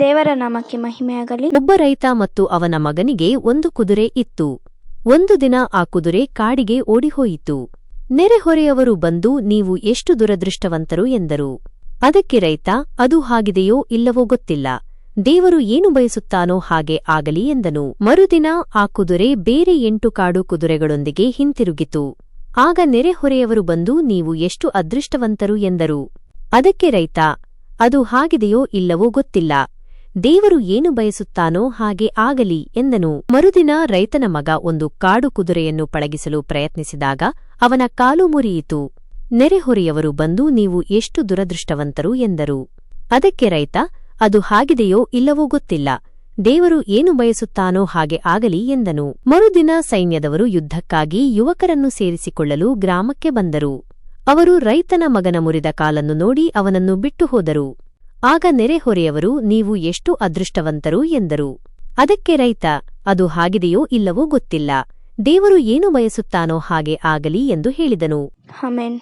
ದೇವರ ನಾಮಕ್ಕೆ ಮಹಿಮೆಯಾಗಲಿ. ಒಬ್ಬ ರೈತ ಮತ್ತು ಅವನ ಮಗನಿಗೆ ಒಂದು ಕುದುರೆ ಇತ್ತು. ಒಂದು ದಿನ ಆ ಕುದುರೆ ಕಾಡಿಗೆ ಓಡಿಹೋಯಿತು. ನೆರೆಹೊರೆಯವರು ಬಂದು, ನೀವು ಎಷ್ಟು ದುರದೃಷ್ಟವಂತರು ಎಂದರು. ಅದಕ್ಕೆ ರೈತ, ಅದು ಹಾಗಿದೆಯೋ ಇಲ್ಲವೋ ಗೊತ್ತಿಲ್ಲ, ದೇವರು ಏನು ಬಯಸುತ್ತಾನೋ ಹಾಗೆ ಆಗಲಿ ಎಂದನು. ಮರುದಿನ ಆ ಕುದುರೆ ಬೇರೆ 8 ಕಾಡು ಕುದುರೆಗಳೊಂದಿಗೆ ಹಿಂತಿರುಗಿತು. ಆಗ ನೆರೆಹೊರೆಯವರು ಬಂದು, ನೀವು ಎಷ್ಟು ಅದೃಷ್ಟವಂತರು ಎಂದರು. ಅದಕ್ಕೆ ರೈತ, ಅದು ಹಾಗಿದೆಯೋ ಇಲ್ಲವೋ ಗೊತ್ತಿಲ್ಲ, ದೇವರು ಏನು ಬಯಸುತ್ತಾನೋ ಹಾಗೆ ಆಗಲಿ ಎಂದನು. ಮರುದಿನ ರೈತನ ಮಗ ಒಂದು ಕಾಡು ಕುದುರೆಯನ್ನು ಪಳಗಿಸಲು ಪ್ರಯತ್ನಿಸಿದಾಗ ಅವನ ಕಾಲು ಮುರಿಯಿತು. ನೆರೆಹೊರೆಯವರು ಬಂದು, ನೀವು ಎಷ್ಟು ದುರದೃಷ್ಟವಂತರು ಎಂದರು. ಅದಕ್ಕೆ ರೈತ, ಅದು ಹಾಗಿದೆಯೋ ಇಲ್ಲವೋ ಗೊತ್ತಿಲ್ಲ, ದೇವರು ಏನು ಬಯಸುತ್ತಾನೋ ಹಾಗೆ ಆಗಲಿ ಎಂದನು. ಮರುದಿನ ಸೈನ್ಯದವರು ಯುದ್ಧಕ್ಕಾಗಿ ಯುವಕರನ್ನು ಸೇರಿಸಿಕೊಳ್ಳಲು ಗ್ರಾಮಕ್ಕೆ ಬಂದರು. ಅವರು ರೈತನ ಮಗನ ಮುರಿದ ಕಾಲನ್ನು ನೋಡಿ ಅವನನ್ನು ಬಿಟ್ಟು ಹೋದರು. ಆಗ ನೆರೆಹೊರೆಯವರು, ನೀವು ಎಷ್ಟು ಅದೃಷ್ಟವಂತರು ಎಂದರು. ಅದಕ್ಕೆ ರೈತ, ಅದು ಹಾಗಿದೆಯೋ ಇಲ್ಲವೋ ಗೊತ್ತಿಲ್ಲ, ದೇವರು ಏನು ಬಯಸುತ್ತಾನೋ ಹಾಗೆ ಆಗಲಿ ಎಂದು ಹೇಳಿದನು. ಆಮೆನ್.